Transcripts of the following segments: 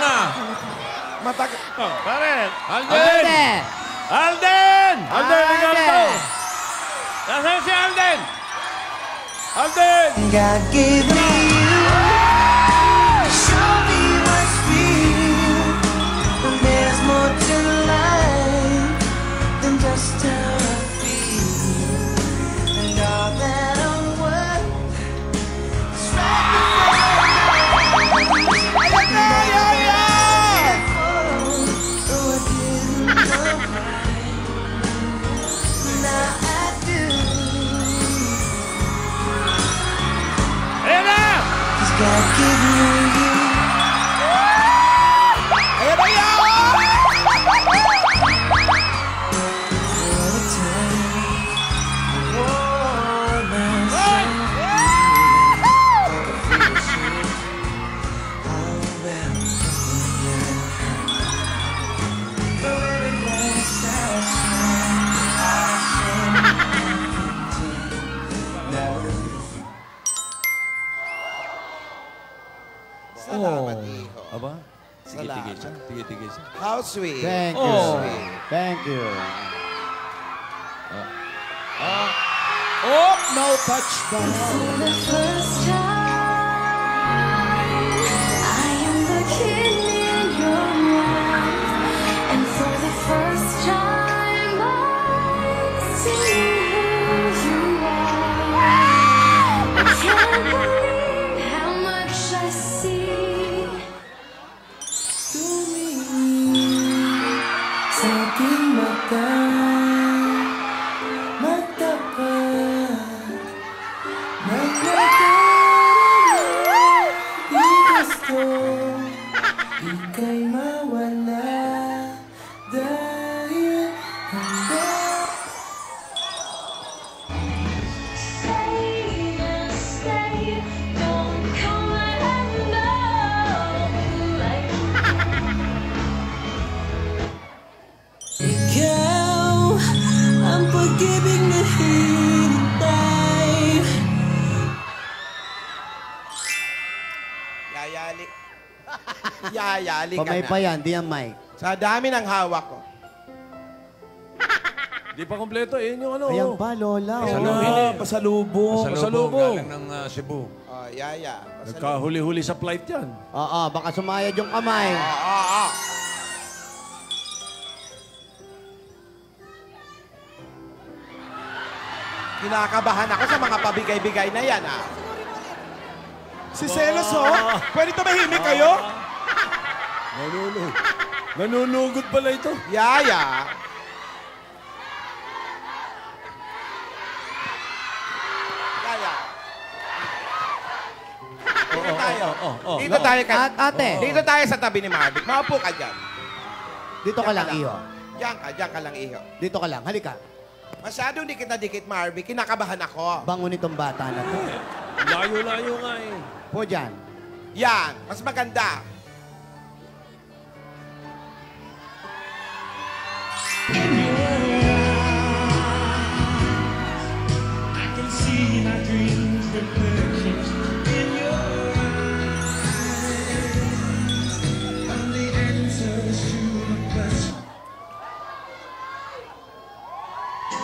na. Matagal. Oh, pare. Alden! Alden! Alden! Alden, Ricardo! Nasaan si Alden? Alden! God gave me you. Show me what's real. And there's more to life than just how I feel. And all that I'm worth is right God give me you. Ayan na yan! For the time, for myself. How well for every glass I Salamat, Iho. Aba? Tigil-tigil siya. Tigil-tigil siya. How sweet. Thank you. Oh. Thank you. Oh, no touch down. For the first time, I am the kid in your mind. And for the first time, I see who you are. I can't believe how much I see. Sa aking mata, matapat, magkakaroon, di gusto, ika'y mawala, dahil hanggang Stay and stay, don't come and know. ikaw ang pag-ibig na hinintay. Yayali. Yayali ka Pamay na. pa yan, di yan mic. Sa dami ng hawak ko. Di pa kompleto. Yun yung ano. Ayan pa, Lola. Pasalubong. Pasalubong. Pasalubong. Galing ng Cebu. Oh, yaya. Nagkahuli-huli sa flight yan. Oo, baka sumayad yung kamay. Kinakabahan ako sa mga pabigay-bigay na yan, ah. Si Celos, oh. Pwede tumahimik kayo? Nanunugod pala ito. Yaya. Yaya. Dito tayo. Dito tayo. Ate. Dito tayo sa tabi ni Marvick. Maupo ka dyan. Dito ka lang, Iho. Diyan ka lang, Iho. Dito ka lang, halika. Masyadong dikit na dikit, Marvick. Kinakabahan ako. Bangon itong bata na to. Layo-layo nga eh. Po dyan. Yan. Mas maganda.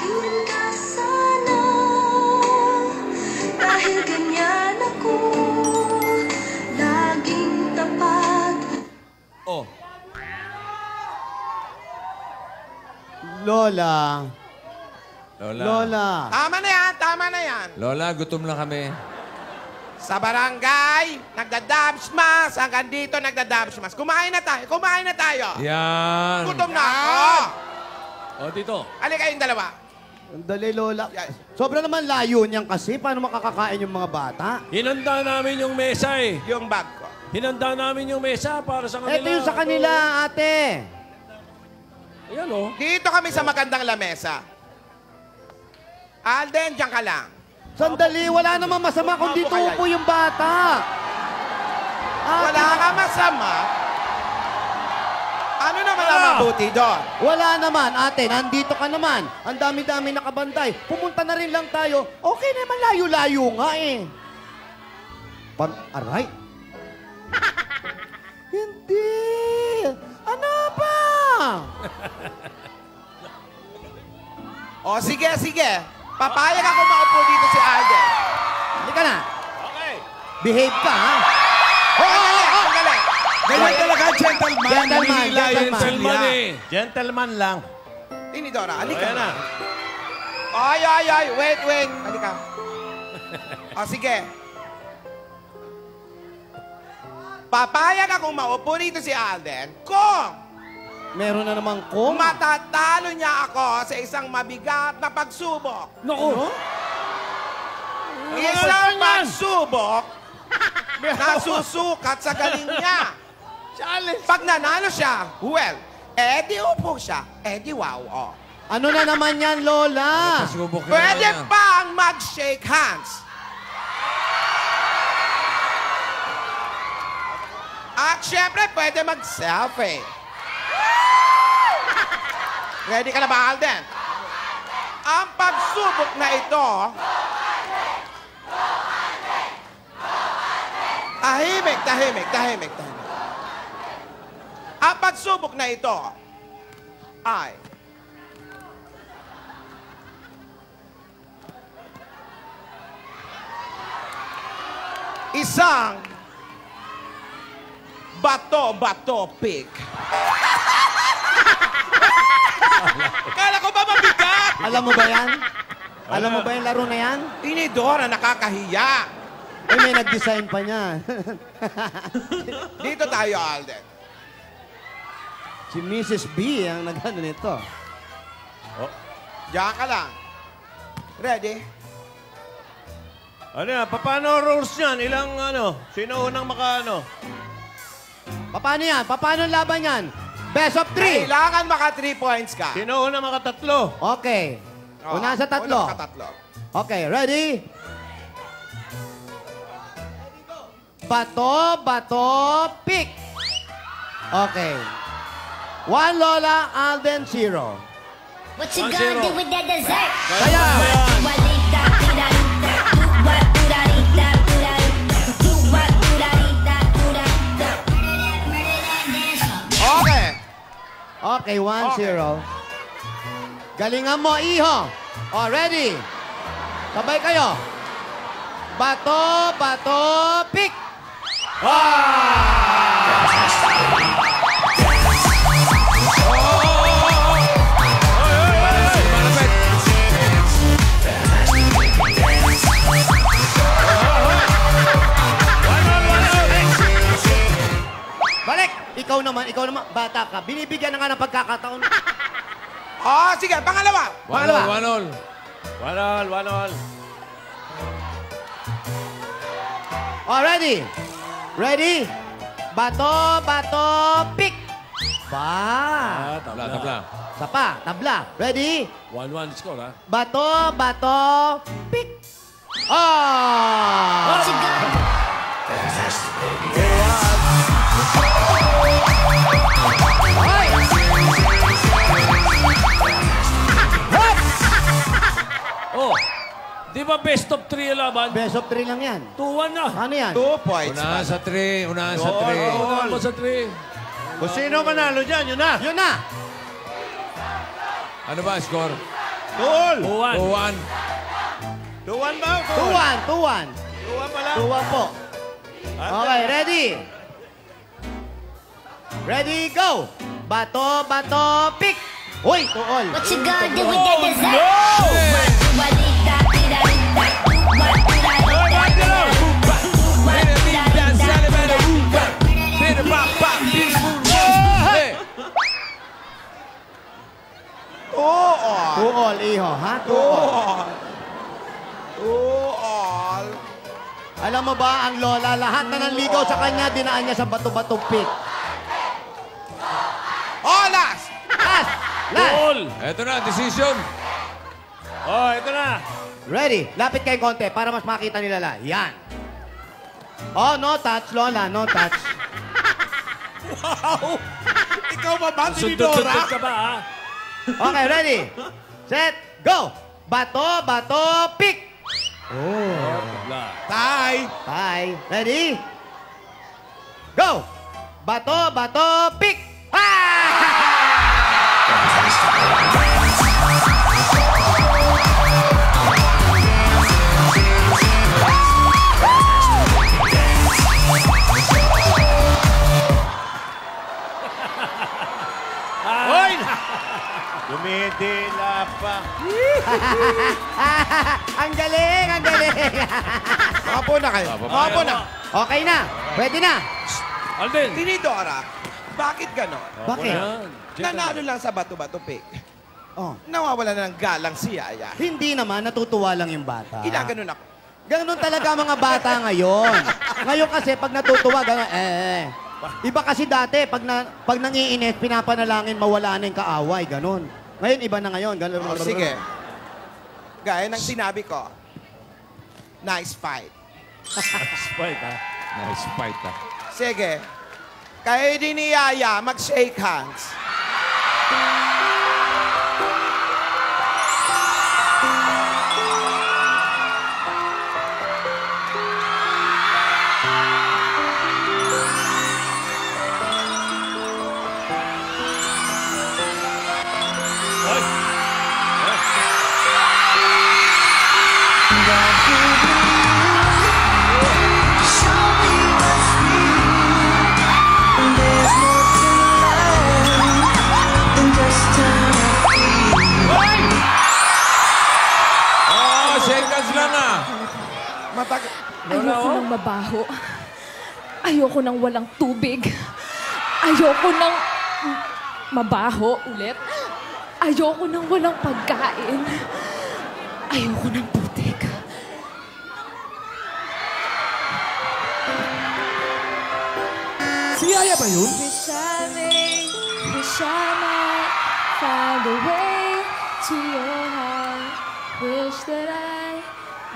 Ganda sana, dahil ganyan ako, laging tapat. Oh. Lola. Lola. Lola. Tama na yan. Tama na yan. Lola, gutom na kami. Sa barangay, nagdadabsmas. Hanggang dito, nagdadabsmas. Kumain na tayo. Kumain na tayo. Yan. Gutom na ako. O, dito. Ali kayong dalawa. Ang dali, Lola. Yes. Sobra naman layo niyan kasi. Paano makakakain yung mga bata? Hinanda namin yung mesa eh. Yung bag ko. Hinanda namin yung mesa para sa kanila. Ito yung sa kanila, ate. Ayan o. Dito kami sa magandang lamesa. Alden, diyan ka lang. Sandali, wala namang masama kung dito upo yung bata. Wala ka masama. Ano naman ang mabuti doon? Wala naman, ate. Nandito ka naman. Ang dami-dami nakabantay. Pumunta na rin lang tayo. Okay naman, layo-layo nga eh. Aray. Hindi. Ano ba? O, sige, sige. Papayag ako maupo dito si Alden. Halika na. Okay. Behave ka, ha? Sandali. Ganyan talaga, gentleman. Gentleman, Humihila yung gentleman. Gentleman salya. eh. Gentleman lang. Tinidora, halika. Ayan na. Ay. Wait. Halika. O, sige. Papayag akong maupo dito si Alden kung Meron na namang kung. matatalo niya ako sa isang mabigat na pagsubok. Naku. Isang pagsubok na susukat sa galing niya. Pag nanalo siya, well, edi upo siya, edi wow. Oh. Ano na naman yan, Lola? Pasubok ka Pwede naman yan. pang mag-shake hands. At syempre, pwede mag-selfie. Ready ka na ba, Alden? Ang pagsubok na ito... Tahimik. Ang pagsubok na ito ay... isang bato pick. Kala ko ba mabigat? Alam mo ba yan? Alam mo ba yung laro na yan? Tinidora, nakakahiya. Eh, may nag-design pa niya. Dito tayo, Alden. Si Mrs. B ang nag-ano nito. Diyan ka lang. Ready? Ano yan? Paano rules yan? Ilang ano? Sino unang makaano? Paano yan? Paano ang laban yan? Best of 3. Kailangan maka 3 points ka. Sino unang makatatlo? Okay. Oh, Una sa tatlo. Una sa tatlo. Okay, ready? Bato, pick. Okay. 1 Lola, Alden 0. What you 1-0. gonna do with that dessert? Kaya, Walita, purarita, what purarita, purarita, what purarita, purarita. Murder that dance. Okay. okay, 1-0. Galingan mo, iho. Oh, ready? Sabay kayo. Bato, pick. Balik! Ikaw naman, bata ka. Binibigyan na nga ng pagkakataon. Oh, sige, pangalawa. Pangalawa. One all. Oh, ready? Ready? Bato, pick. Ba. Tabla. Sapa, tabla. Ready? 1-1 score, ha? Bato, pick. Oh! What you gonna Hoy! Oh, di ba best of 3 yung laban? Best of 3 lang yan. 2-1 na. Ano yan? 2 points. Unahan sa 3. Unahan sa 3. Unahan mo sa 3. Kung sino manalo dyan, yun na. Yun na. Ano ba ang score? Tuol! 2-1. 2-1 ba? 2-1. 2-1 pala. 2-1 po. Okay, ready? Ready, go! Bato, pick! Uy, tuol. What you gonna do with that dessert? Walita, purarita, what purarita, what Tuol, iho, ha? Tuol. All. Alam mo ba, ang lola, lahat na nanligaw sa kanya, dinaan niya sa bato, pick. Oh, last. Last! Goal! Eto na, decision. Oh, ito na. Ready? Lapit kayo konti para mas makita nila la. Yan. Oh, no touch, Lola. No touch. Ikaw ba ba, Sundot-sundot Tinidora? ka ba, ha? Okay, ready? Set, go! Bato, pick! Tabla. Tay! Bye. Ready? Go! Bato, pick! Ha! Hoy! Dumidila pa. Ang galing, ang galing. Mapo na kayo. Mapo na. Okay na, pwede na. Alden. Tinidora, bakit ganon? Bakit? Nanalo lang sa bato-bato pick. Oh. Nawawala na ng galang si Yaya. Hindi naman, natutuwa lang yung bata. Ginaganon ako. Ganun talaga ang mga bata ngayon. Ngayon kasi, pag natutuwa, ganun, Iba kasi dati, pag nangiinit, pinapanalangin, mawala na yung kaaway, ganun. Ngayon, iba na ngayon. Ganun. O, sige. Gaya ng sinabi ko, nice fight. Nice fight, ha? Nice fight, ha? Sige. Kayo din ni Yaya, mag-shake hands. Oh, seconds lang ah. Ayoko nang mabaho. Ayoko nang walang tubig. Ayoko nang mabaho ulit. Ayoko nang walang pagkain. Ayoko nang putik. Si Yaya ba yun? Wish I might find a way to your heart. Wish that I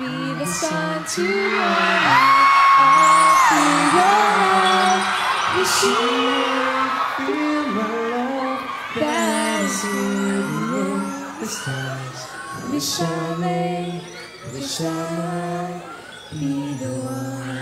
be the sun to your light. All through your life. Wish you feel my love. That is in the stars. Wish I might be the one.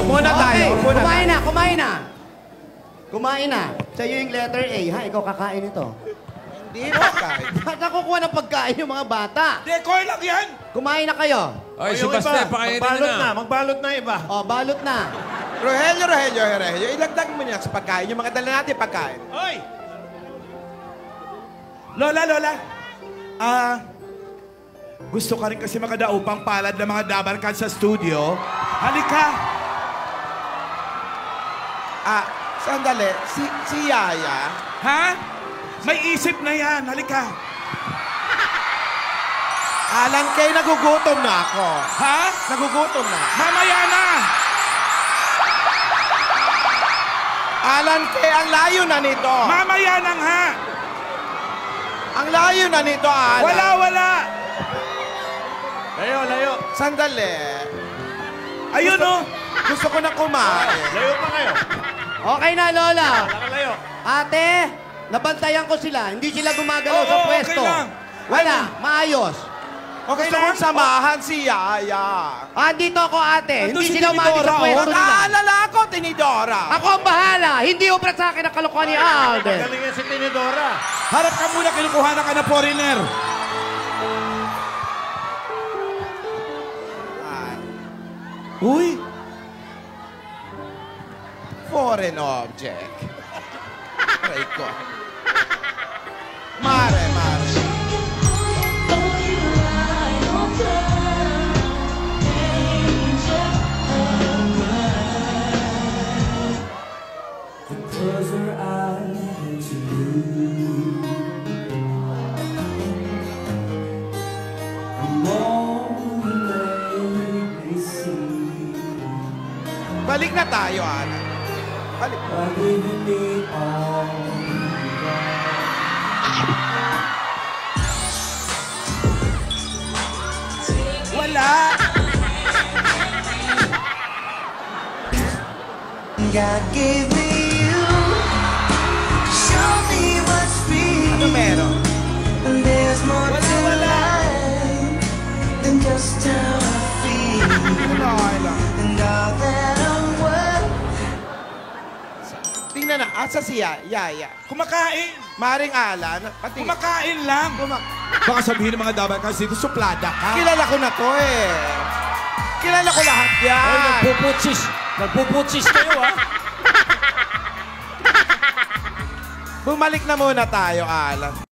Upo na tayo. Upo na. Kumain na. Kumain na. Sa'yo yung letter A, ha? Ikaw kakain ito. Hindi mo kain. Ba't nakukuha ng pagkain yung mga bata? Decoy lang yan. Kumain na kayo. Ay, si Yung Baste, iba, pakainin magbalot nyo na. Magbalot na iba. O, balot na. Rogelio, ilagdag mo niya sa pagkain. Yung mga dala natin pagkain. Hoy! Lola, gusto ka rin kasi makadaupang palad ng mga dabarkad sa studio. Halika! Sandali. Si Yaya. Ha? May isip na yan. Halika. Alan Kay, nagugutom na ako. Ha? Nagugutom na. Mamaya na! Alan Kay, ang layo na nito. Mamaya na nga! Ang layo na nito, Alan. Wala! Layo. Sandali. Ayun oh! Gusto ko na kumain. Layo pa kayo. Okay na, Lola. Nakalayo. Ate, nabantayan ko sila. Hindi sila gumagalaw sa Oo, pwesto. okay lang. Wala, maayos. Okay Gusto lang ko- samahan si Yaya. Dito ako, ate. Nandun Hindi si sila umalis Tinidora, sa pwesto nila. Mag-aalala ako, Tinidora. Ako ang bahala. Hindi ubra sa akin ang kalokohan ni Alden. Galing yan si Tinidora. Harap ka muna, kinukuha na ka na foreigner. Uy! Foreign object. Aray ko. Mare. Balik na tayo, Ana. Balik. Wala! God gave me you. Show meron? And there's more to life than just how I feel. And all that I'm worth. Tingnan na, asa siya? Yaya. Kumakain. Maring Alan. Pati, Kumakain lang. Baka sabihin ng mga dabarkans dito, suplada ka. kilala ko na to eh. Kilala ko lahat yan. Ay, nagpuputsis. Nagpuputsis kayo, ha? Bumalik na muna tayo, Alan.